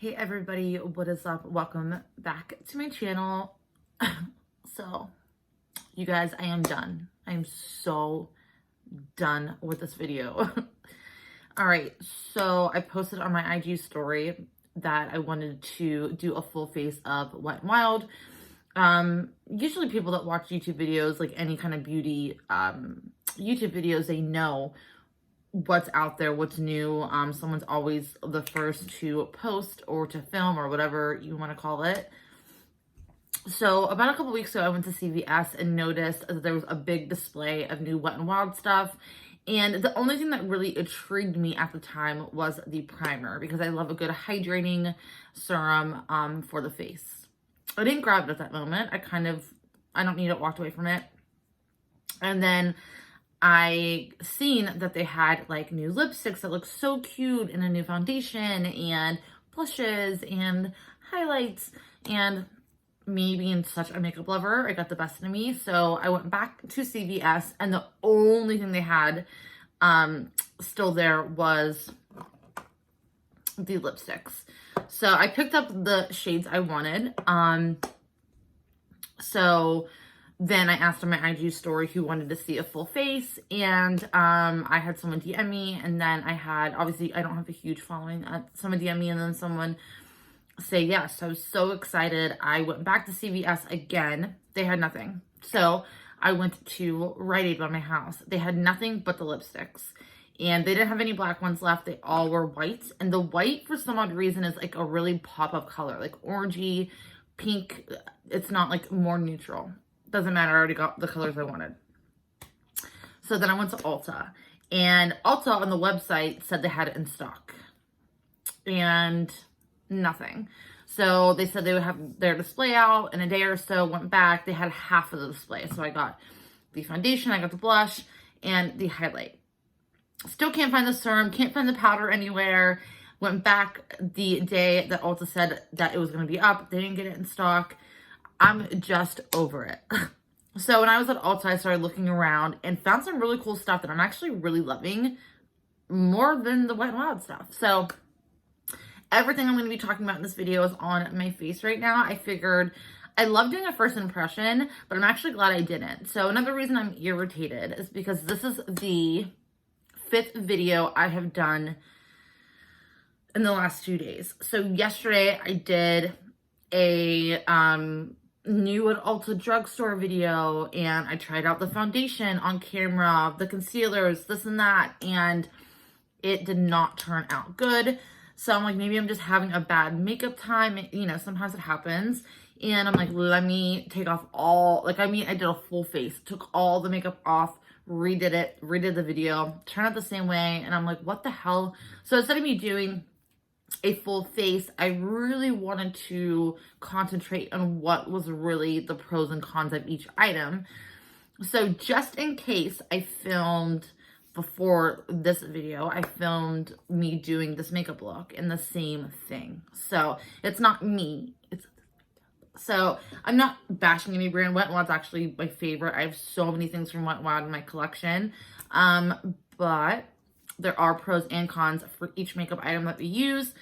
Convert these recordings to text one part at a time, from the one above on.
Hey everybody, what is up? Welcome back to my channel. So, you guys, I am done. I am so done with this video. All right, so I posted on my IG story that I wanted to do a full face of Wet n Wild. Usually people that watch YouTube videos, like any kind of beauty YouTube videos, they know what's out there, what's new. Someone's always the first to post or to film or whatever you want to call it. So about a couple weeks ago, I went to CVS and noticed that there was a big display of new Wet n Wild stuff. And the only thing that really intrigued me at the time was the primer, because I love a good hydrating serum for the face. I didn't grab it at that moment. I don't need it, walked away from it. And then I seen that they had like new lipsticks that look so cute, and a new foundation and blushes and highlights. And me being such a makeup lover, it got the best of me. So I went back to CVS, and the only thing they had still there was the lipsticks. So I picked up the shades I wanted. So then I asked on my IG story who wanted to see a full face, and I had someone DM me, and then I had, obviously I don't have a huge following, someone DM me, and then someone say yes. I was so excited. I went back to CVS again. They had nothing. So I went to Rite Aid by my house. They had nothing but the lipsticks, and they didn't have any black ones left. They all were whites, and the white for some odd reason is like a really pop-up color, like orangey, pink. It's not like more neutral. Doesn't matter, I already got the colors I wanted. So then I went to Ulta, and Ulta on the website said they had it in stock, and nothing. So they said they would have their display out in a day or so. Went back, they had half of the display. So I got the foundation, I got the blush, and the highlight. Still can't find the serum, can't find the powder anywhere. Went back the day that Ulta said that it was going to be up. They didn't get it in stock. I'm just over it. So when I was at Ulta, I started looking around and found some really cool stuff that I'm actually really loving more than the Wet n Wild stuff. So everything I'm going to be talking about in this video is on my face right now. I figured I love doing a first impression, but I'm actually glad I didn't. So another reason I'm irritated is because this is the 5th video I have done in the last 2 days. So yesterday I did a new at Ulta Drugstore video, and I tried out the foundation on camera, the concealers, this and that, and it did not turn out good. So I'm like, maybe I'm just having a bad makeup time. You know, sometimes it happens. And I'm like, let me take off all, I did a full face, took all the makeup off, redid the video, turned out the same way. And I'm like, what the hell? So instead of me doing a full face, I really wanted to concentrate on what was really the pros and cons of each item. So just in case, I filmed before this video, I filmed me doing this makeup look in the same thing. So it's not me. So I'm not bashing any brand. Wet n Wild's actually my favorite. I have so many things from Wet n Wild in my collection. But there are pros and cons for each makeup item that we use.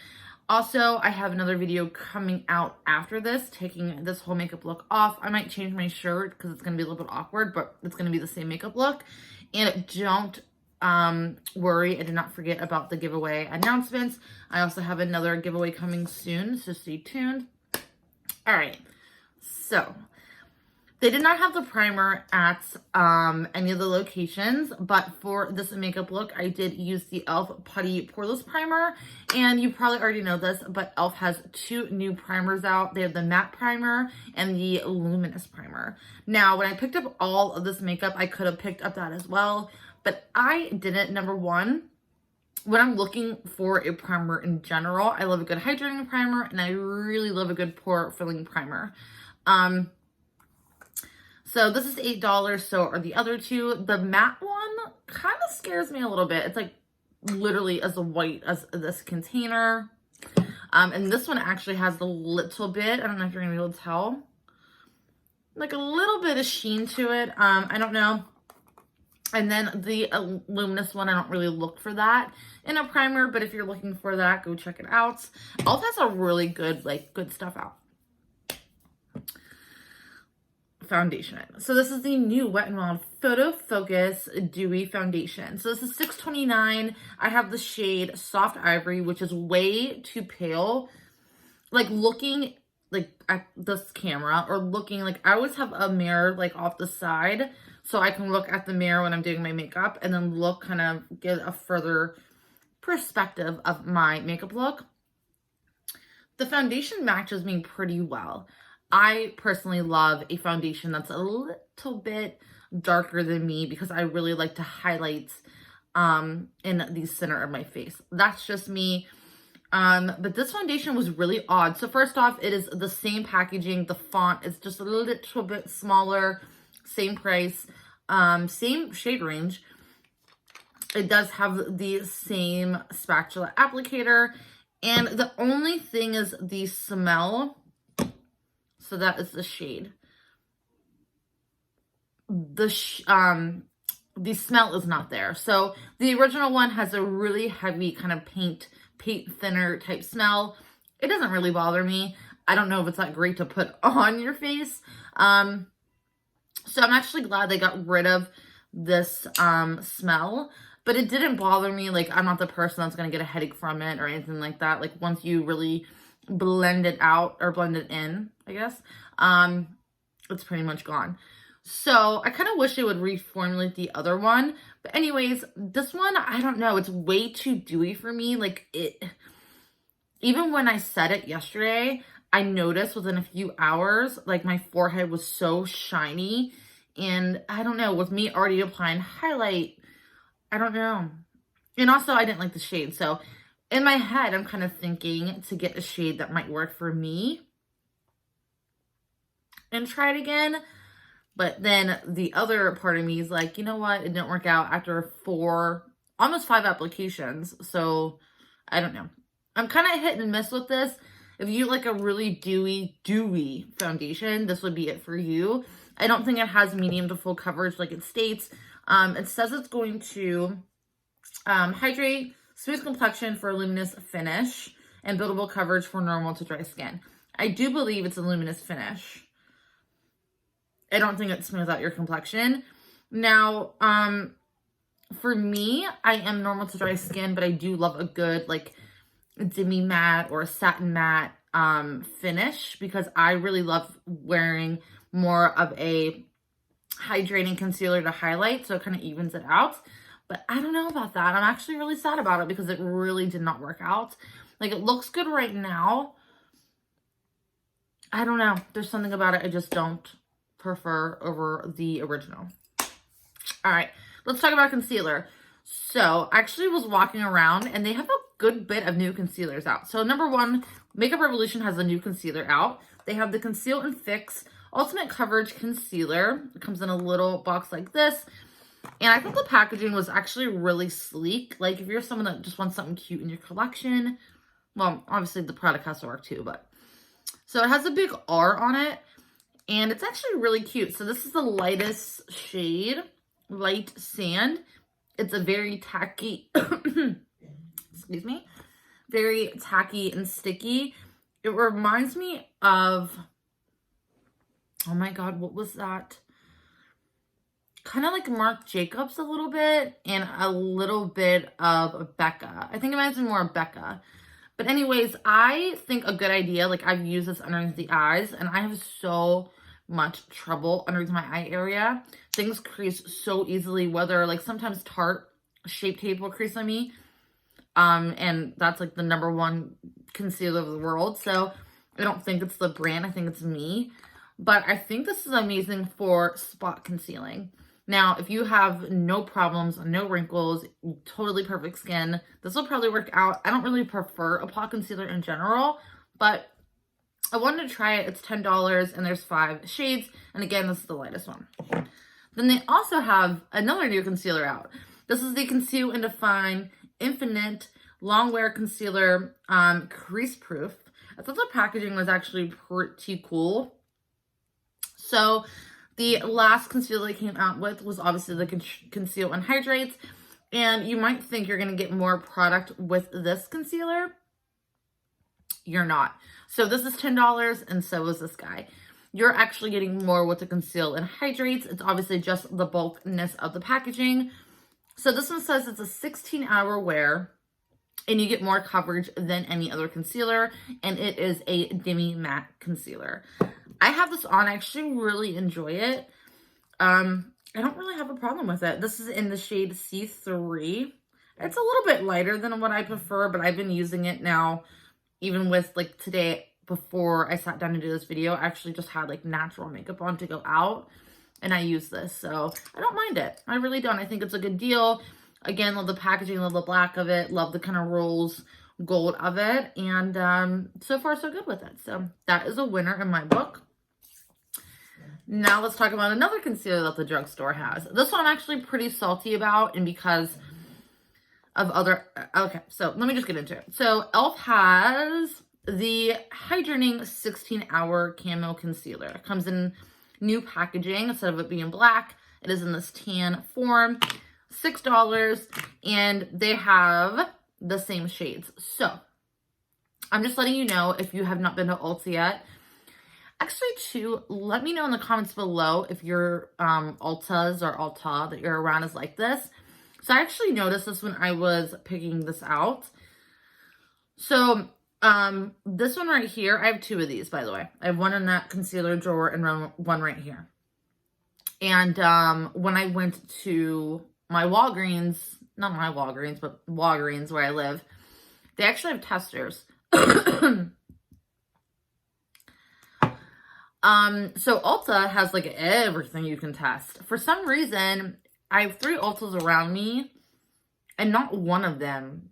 Also, I have another video coming out after this, taking this whole makeup look off. I might change my shirt because it's going to be a little bit awkward, but it's going to be the same makeup look. And don't worry, I did not forget about the giveaway announcements. I also have another giveaway coming soon, so stay tuned. All right, so they did not have the primer at any of the locations, but for this makeup look, I did use the e.l.f. Putty Poreless Primer. And you probably already know this, but e.l.f. has 2 new primers out. They have the Matte Primer and the Luminous Primer. Now, when I picked up all of this makeup, I could have picked up that as well, but I didn't. Number one, when I'm looking for a primer in general, I love a good hydrating primer, and I really love a good pore filling primer. So this is $8, so are the other 2. The matte one kind of scares me a little bit. It's like literally as white as this container. And this one actually has a little bit, I don't know if you're gonna be able to tell, like a little bit of sheen to it. I don't know. And then the luminous one, I don't really look for that in a primer, but if you're looking for that, go check it out. Ulta has a really good, like, good stuff out. Foundation. So this is the new Wet n Wild Photo Focus Dewy Foundation. So this is $6.29. I have the shade Soft Ivory, which is way too pale. Like, looking like at this camera, or looking like, I always have a mirror like off the side so I can look at the mirror when I'm doing my makeup and then look, kind of get a further perspective of my makeup look. The foundation matches me pretty well. I personally love a foundation that's a little bit darker than me because I really like to highlight in the center of my face. That's just me. But this foundation was really odd. So first off, it is the same packaging. The font is just a little bit smaller, same price, same shade range. It does have the same spatula applicator. And the only thing is the smell. So that is the shade. The smell is not there. So the original one has a really heavy kind of paint thinner type smell. It doesn't really bother me. I don't know if it's that great to put on your face. So I'm actually glad they got rid of this smell, but it didn't bother me. Like, I'm not the person that's gonna get a headache from it or anything like that. Like, once you really blend it out, or blend it in, I guess, it's pretty much gone. So I kind of wish they would reformulate the other one. But anyways, this one, I don't know, it's way too dewy for me. Like, even when I set it yesterday, I noticed within a few hours, like, my forehead was so shiny. And I don't know, with me already applying highlight, I don't know. And also, I didn't like the shade. So in my head, I'm kind of thinking to get a shade that might work for me and try it again. But then the other part of me is like, you know what? It didn't work out after almost 5 applications. So I don't know. I'm kind of hit and miss with this. If you like a really dewy foundation, this would be it for you. I don't think it has medium to full coverage like it states. It says it's going to hydrate, smooth complexion for a luminous finish, and buildable coverage for normal to dry skin. I do believe it's a luminous finish. I don't think it smooths out your complexion. Now, for me, I am normal to dry skin, but I do love a good, like, demi matte or a satin matte finish, because I really love wearing more of a hydrating concealer to highlight, so it kind of evens it out. But I don't know about that. I'm actually really sad about it because it really did not work out. Like, it looks good right now. I don't know. There's something about it I just don't prefer over the original. All right, let's talk about concealer. So I actually was walking around and they have a good bit of new concealers out. So number one, Makeup Revolution has a new concealer out. They have the Conceal and Fix Ultimate Coverage Concealer. It comes in a little box like this. And I thought the packaging was actually really sleek. Like, if you're someone that just wants something cute in your collection, well, obviously the product has to work too, but. So it has a big R on it, and it's actually really cute. So this is the lightest shade, Light Sand. It's a very tacky, excuse me, very tacky and sticky. It reminds me of, oh my God, what was that? Kind of like Marc Jacobs a little bit, and a little bit of Becca. I think it reminds me more of Becca. But anyways, I think a good idea, like, I've used this underneath the eyes, and I have so much trouble underneath my eye area. Things crease so easily, whether, like, sometimes Tarte Shape Tape will crease on me. And that's, like, the #1 concealer of the world. So I don't think it's the brand. I think it's me. But I think this is amazing for spot concealing. Now, if you have no problems, no wrinkles, totally perfect skin, this will probably work out. I don't really prefer a pot concealer in general, but I wanted to try it. It's $10 and there's 5 shades. And again, this is the lightest one. Then they also have another new concealer out. This is the Conceal and Define Infinite Long Wear Concealer Crease Proof. I thought the packaging was actually pretty cool. So The last concealer they came out with was obviously the Conceal and Hydrates. And you might think you're going to get more product with this concealer. You're not. So this is $10 and so is this guy. You're actually getting more with the Conceal and Hydrates. It's obviously just the bulkness of the packaging. So this one says it's a 16-hour wear and you get more coverage than any other concealer. And it is a demi matte concealer. I have this on. I actually really enjoy it. I don't really have a problem with it. This is in the shade C3. It's a little bit lighter than what I prefer, but I've been using it now, even with like today, before I sat down to do this video, I actually just had like natural makeup on to go out and I use this. So I don't mind it. I really don't. I think it's a good deal. Again, love the packaging, love the black of it, love the kind of rose gold of it. And so far so good with it. So that is a winner in my book. Now let's talk about another concealer that the drugstore has. This one I'm actually pretty salty about, and because of other... Okay, so let me just get into it. So e.l.f. has the Hydrating 16-Hour Camo Concealer. It comes in new packaging. Instead of it being black, it is in this tan form. $6, and they have the same shades. So I'm just letting you know, if you have not been to Ulta yet, actually, too, let me know in the comments below if your Ultas or Ulta that you're around is like this. So I actually noticed this when I was picking this out. So this one right here, I have 2 of these, by the way. I have one in that concealer drawer and one right here. And when I went to my Walgreens, not my Walgreens, but Walgreens where I live, they actually have testers. So Ulta has like everything you can test. For some reason, I have 3 Ultas around me and not one of them,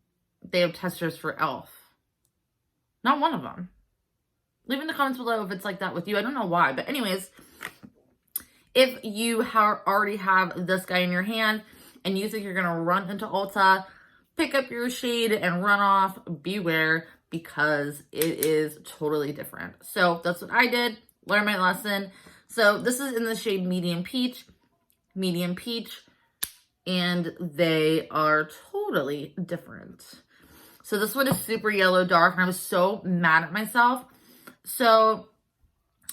they have testers for e.l.f. Not one of them. Leave in the comments below if it's like that with you. I don't know why, but anyways, if you already have this guy in your hand and you think you're going to run into Ulta, pick up your shade and run off, beware, because it is totally different. So that's what I did. Learn my lesson. So this is in the shade medium peach, and they are totally different. So this one is super yellow dark, and I was so mad at myself. So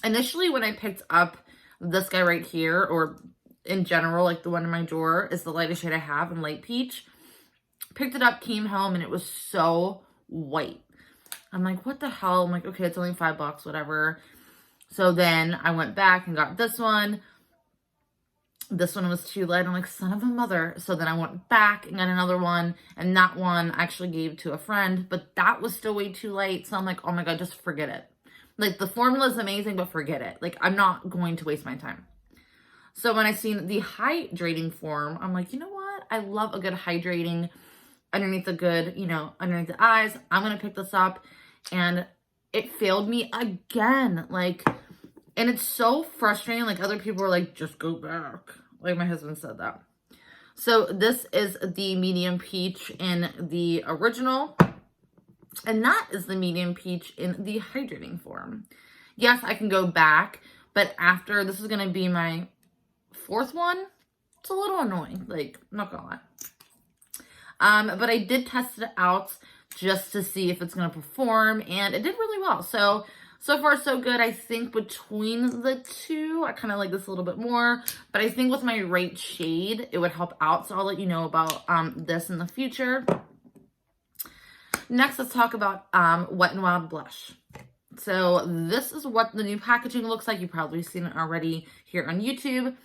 initially when I picked up this guy right here, or in general, like the one in my drawer is the lightest shade I have in light peach. Picked it up, came home, and it was so white. I'm like, what the hell? I'm like, okay, it's only $5, whatever. So then I went back and got this one. This one was too light. I'm like, son of a mother. So then I went back and got another one. And that one I actually gave to a friend. But that was still way too light. So I'm like, oh my God, just forget it. Like, the formula is amazing, but forget it. Like, I'm not going to waste my time. So when I seen the hydrating form, I'm like, you know what? I love a good hydrating underneath the good, you know, underneath the eyes. I'm going to pick this up. And it failed me again. Like, and it's so frustrating. Like, other people are like, just go back. Like, my husband said that. So this is the medium peach in the original. And that is the medium peach in the hydrating form. Yes, I can go back. But after, this is going to be my 4th one. It's a little annoying. Like, I'm not going to lie. But I did test it out just to see if it's going to perform, and it did really well. So far so good. I think between the two, I kind of like this a little bit more, but I think with my right shade, it would help out. So I'll let you know about this in the future. Next, let's talk about Wet n Wild blush. So this is what the new packaging looks like. You've probably seen it already here on YouTube.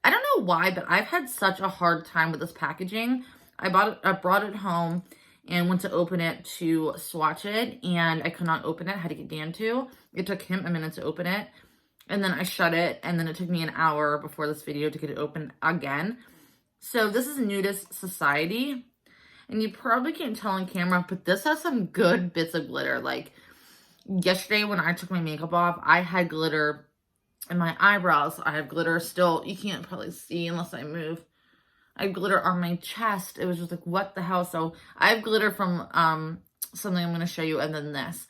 I don't know why, but I've had such a hard time with this packaging. I brought it home and went to open it to swatch it, and I could not open it. I had to get Dan to. It took him a minute to open it, and then I shut it, and then it took me an hour before this video to get it open again. So this is Nudist Society, and you probably can't tell on camera, but this has some good bits of glitter. Like, yesterday when I took my makeup off, I had glitter in my eyebrows. I have glitter still. You can't probably see unless I move. I have glitter on my chest. It was just like, what the hell? So I have glitter from something I'm going to show you, and then this.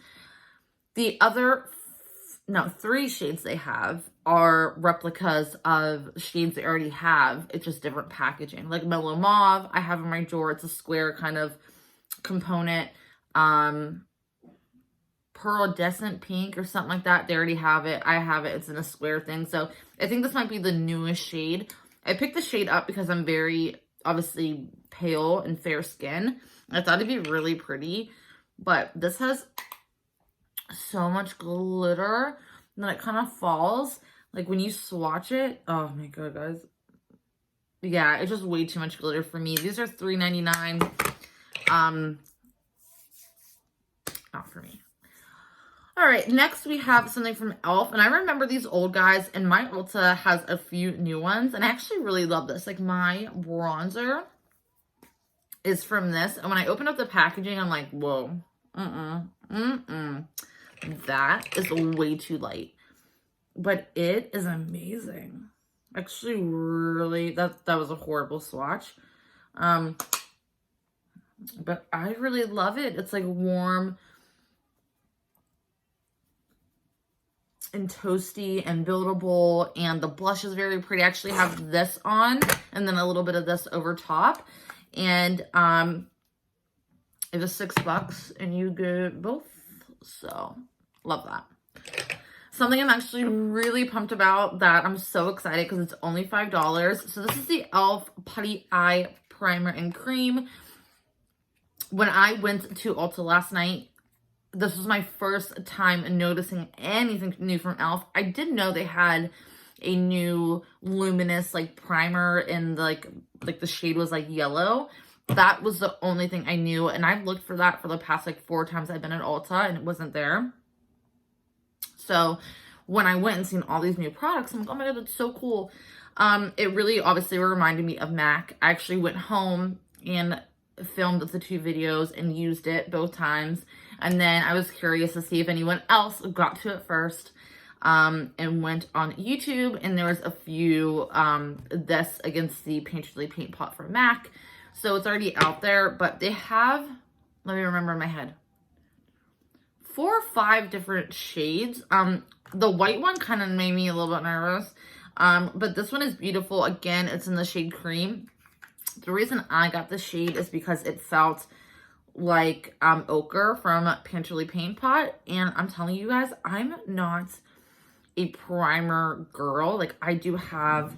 The other no, 3 shades they have are replicas of shades they already have. It's just different packaging. Like Mellow Mauve, I have in my drawer. It's a square kind of component. Pearlescent Pink or something like that. They already have it. I have it. It's in a square thing. So I think this might be the newest shade. I picked the shade up because I'm very, obviously, pale and fair skin. I thought it'd be really pretty. But this has so much glitter that it kind of falls. Like when you swatch it, oh my god, guys. Yeah, it's just way too much glitter for me. These are $3.99. Not for me. All right, next we have something from e.l.f. And I remember these old guys, and my Ulta has a few new ones. And I actually really love this. Like my bronzer is from this. And when I open up the packaging, I'm like, whoa. That is way too light. But it is amazing. Actually, really, that was a horrible swatch. But I really love it. It's like warm and toasty and buildable, and the blush is very pretty. I actually have this on and then a little bit of this over top, and it was $6 and you get both, so love that. Something I'm actually really pumped about that I'm so excited because it's only $5. So this is the e.l.f. Putty Eye Primer and Cream. When I went to Ulta last night, this was my first time noticing anything new from e.l.f. I did know they had a new luminous like primer, and like the shade was like yellow. That was the only thing I knew, and I've looked for that for the past like 4 times I've been at Ulta, and it wasn't there. So when I went and seen all these new products, I'm like, oh my god, that's so cool. It really obviously reminded me of MAC. I actually went home and filmed the 2 videos and used it both times. And then I was curious to see if anyone else got to it first, and went on YouTube, and there was a few, this against the Painterly Paint Pot from MAC. So it's already out there, but they have, let me remember in my head, 4 or 5 different shades. The white one kind of made me a little bit nervous. But this one is beautiful. Again, it's in the shade Cream. The reason I got this shade is because it felt like ochre from Painterly Paint Pot. And I'm telling you guys, I'm not a primer girl. Like, I do have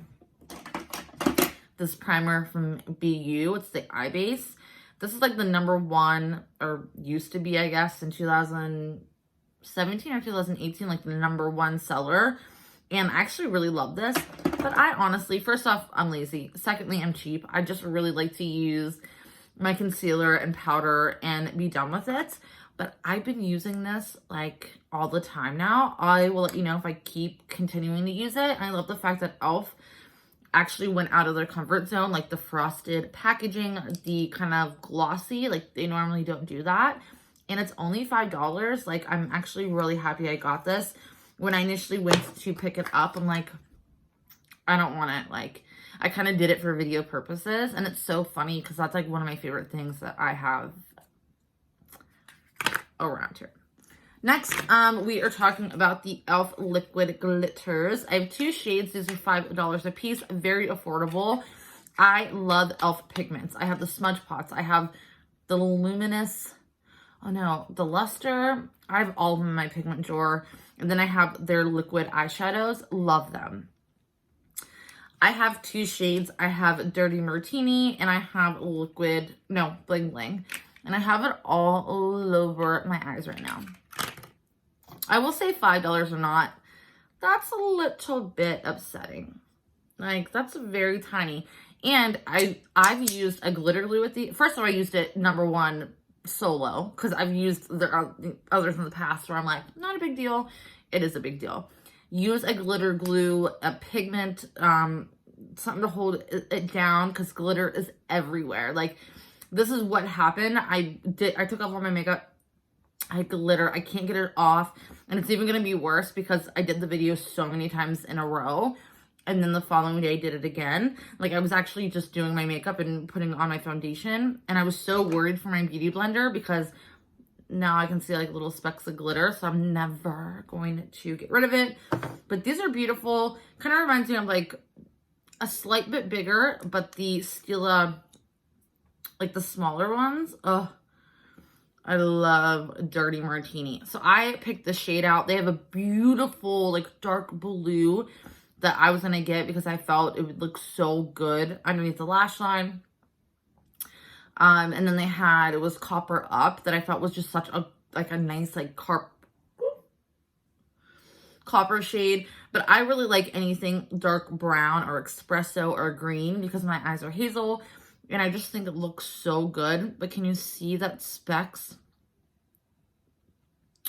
this primer from BU. It's the Eye Base. This is like the #1, or used to be, I guess, in 2017 or 2018, like the #1 seller. And I actually really love this. But I honestly, first off, I'm lazy. Secondly, I'm cheap. I just really like to use my concealer and powder and be done with it. But I've been using this like all the time now. I will let you know if I keep continuing to use it. I love the fact that e.l.f. actually went out of their comfort zone, like the frosted packaging, the kind of glossy, like they normally don't do that. And it's only $5. Like, I'm actually really happy I got this. When I initially went to pick it up, I'm like, I don't want it. Like, I kind of did it for video purposes, and it's so funny because that's like one of my favorite things that I have around here. Next, we are talking about the e.l.f. Liquid Glitters. I have 2 shades. These are $5 a piece. Very affordable. I love e.l.f. pigments. I have the smudge pots. I have the luminous, the luster. I have all of them in my pigment drawer. And then I have their liquid eyeshadows. Love them. I have 2 shades. I have Dirty Martini, and I have Bling Bling. And I have it all over my eyes right now. I will say $5 or not, that's a little bit upsetting. Like, that's very tiny. And I've used a glitter glue with the, first of all, I used it #1 solo, because I've used the others in the past where I'm like, not a big deal. It is a big deal. Use a glitter glue, a pigment, something to hold it down, because glitter is everywhere. Like, this is what happened. I took off all my makeup. I had glitter. I can't get it off. And it's even going to be worse because I did the video so many times in a row. And then the following day I did it again. Like, I was actually just doing my makeup and putting on my foundation. And I was so worried for my beauty blender because now I can see like little specks of glitter, so I'm never going to get rid of it. But these are beautiful. Kind of reminds me of like a slight bit bigger, but the Stila, like the smaller ones. Oh, I love Dirty Martini. So I picked the shade out. They have a beautiful like dark blue that I was going to get because I felt it would look so good underneath the lash line. And then they had, it was Copper Up that I felt was just such a, like a nice, like copper shade. But I really like anything dark brown or espresso or green because my eyes are hazel. And I just think it looks so good. But can you see that specks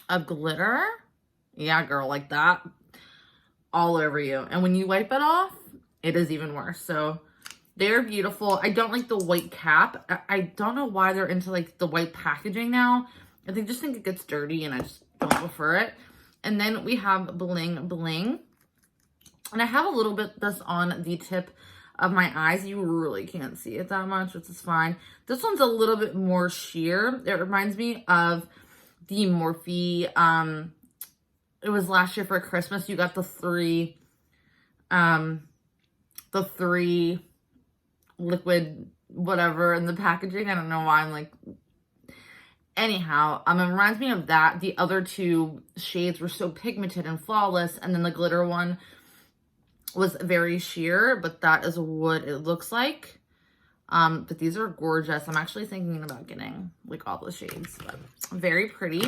of glitter? Yeah, girl, like that. All over you. And when you wipe it off, it is even worse. So they're beautiful. I don't like the white cap. I don't know why they're into like the white packaging now. I just think it gets dirty and I just don't prefer it. And then we have Bling Bling. And I have a little bit this on the tip of my eyes. You really can't see it that much, which is fine. This one's a little bit more sheer. It reminds me of the Morphe. It was last year for Christmas. You got the three liquid whatever in the packaging. I don't know why I'm like, anyhow, it reminds me of that. The other two shades were so pigmented and flawless, and then the glitter one was very sheer, but that is what it looks like. But these are gorgeous. I'm actually thinking about getting like all the shades, but very pretty.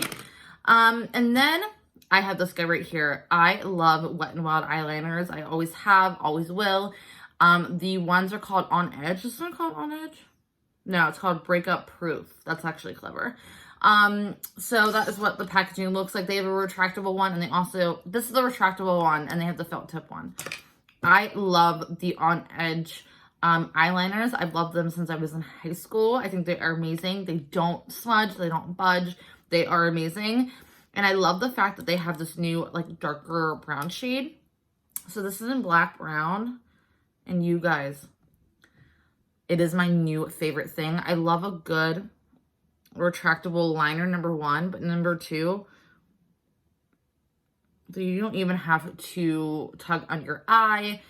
And then I have this guy right here. I love Wet n Wild eyeliners. I always have, always will. The ones are called On Edge. Is this one called On Edge? No, it's called Breakup Proof. That's actually clever. So that is what the packaging looks like. They have a retractable one, and they also, this is the retractable one, and they have the felt tip one. I love the On Edge eyeliners. I've loved them since I was in high school. I think they are amazing. They don't smudge. They don't budge. They are amazing. And I love the fact that they have this new, like, darker brown shade. So this is in black brown. And you guys, it is my new favorite thing. I love a good retractable liner, number one. But number two, so you don't even have to tug on your eye.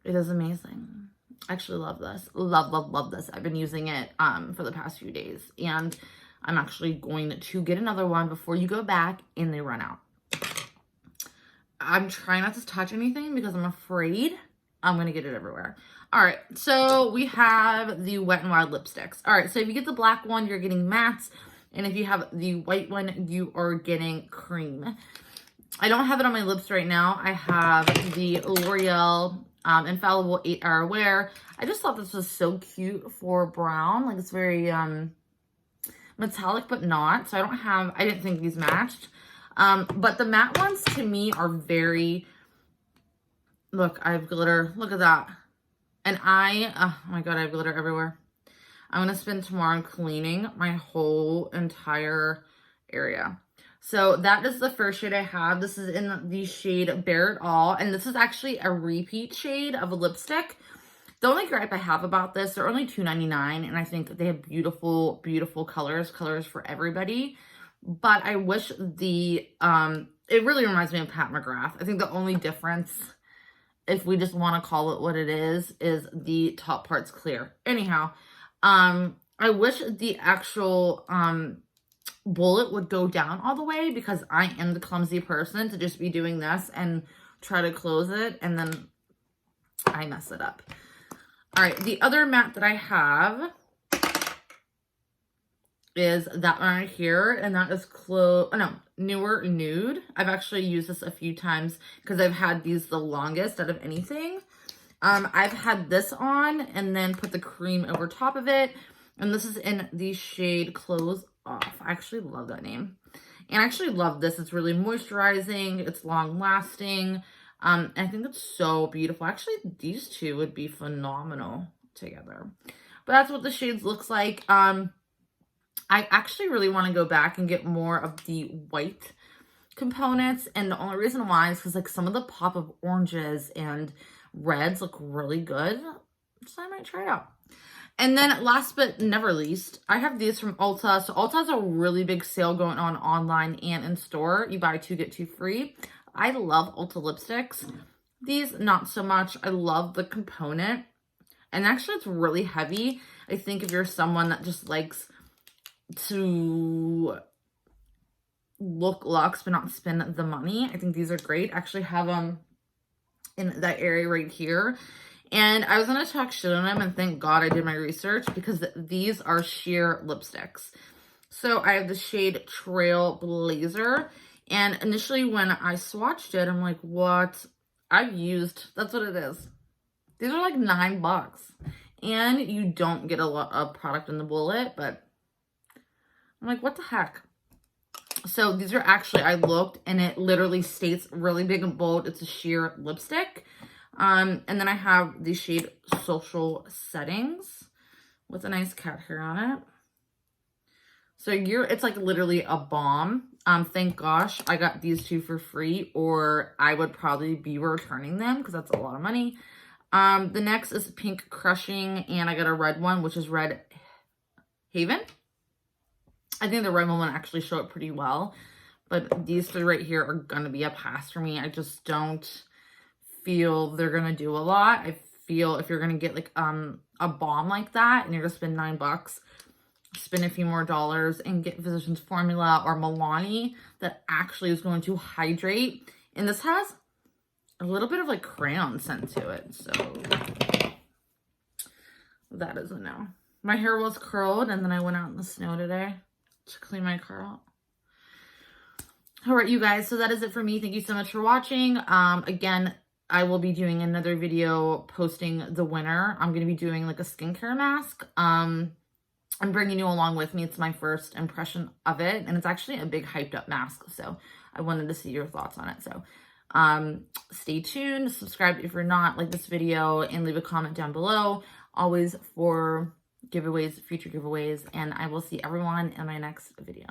It is amazing. I actually love this. Love, love, love this. I've been using it for the past few days. And I'm actually going to get another one before you go back and they run out. I'm trying not to touch anything because I'm afraid I'm going to get it everywhere. All right, so we have the Wet n Wild lipsticks. All right, so if you get the black one, you're getting mattes. And if you have the white one, you are getting cream. I don't have it on my lips right now. I have the L'Oreal Infallible 8-Hour Wear. I just thought this was so cute for brown. Like, it's very metallic, but not. So I didn't think these matched. But the matte ones, to me, are very... Look, I have glitter. Look at that. And oh my God, I have glitter everywhere. I'm going to spend tomorrow cleaning my whole entire area. So that is the first shade I have. This is in the shade Bare It All. And this is actually a repeat shade of a lipstick. The only gripe I have about this, they're only $2.99. And I think that they have beautiful, beautiful colors. Colors for everybody. But I wish it really reminds me of Pat McGrath. I think the only difference, if we just want to call it what it is the top part's clear. Anyhow, I wish the actual bullet would go down all the way because I am the clumsy person to just be doing this and try to close it and then I mess it up. All right, the other matte that I have is that one right here, and that is Newer Nude. I've actually used this a few times because I've had these the longest out of anything. I've had this on and then put the cream over top of it, and this is in the shade Close Off. I actually love that name, and I actually love this. It's really moisturizing. It's long lasting. I think it's so beautiful. Actually, these two would be phenomenal together. But that's what the shades looks like. I actually really want to go back and get more of the white components. And the only reason why is because like some of the pop of oranges and reds look really good. So I might try it out. And then last but never least, I have these from Ulta. So Ulta has a really big sale going on online and in store. You buy 2, get 2 free. I love Ulta lipsticks. These, not so much. I love the component. And actually, it's really heavy. I think if you're someone that just likes to look luxe but not spend the money, I think these are great. I actually have them in that area right here. And I was going to talk shit on them, and thank God I did my research, because these are sheer lipsticks. So I have the shade Trailblazer. And initially when I swatched it, I'm like, what? I've used, that's what it is. These are like $9. And you don't get a lot of product in the bullet, but I'm like, what the heck? So these are actually, I looked and it literally states really big and bold, it's a sheer lipstick. And then I have the shade Social Settings with a nice cat hair on it. So it's like literally a bomb. Thank gosh I got these 2 for free, or I would probably be returning them because that's a lot of money. The next is Pink Crushing, and I got a red one, which is Red Haven. I think the red one will actually show up pretty well, but these 3 right here are gonna be a pass for me. I just don't feel they're gonna do a lot. I feel if you're gonna get like a bomb like that and you're gonna spend $9, spend a few more dollars and get Physicians Formula or Milani that actually is going to hydrate. And this has a little bit of like crayon scent to it, so that is a no. My hair was curled, and then I went out in the snow today to clean my curl. All right, you guys, so that is it for me. Thank you so much for watching. Again, I will be doing another video posting the winner. I'm going to be doing like a skincare mask. I'm bringing you along with me. It's my first impression of it, and it's actually a big hyped up mask, so I wanted to see your thoughts on it. So stay tuned, subscribe if you're not, like this video, and leave a comment down below, always for giveaways, future giveaways, and I will see everyone in my next video.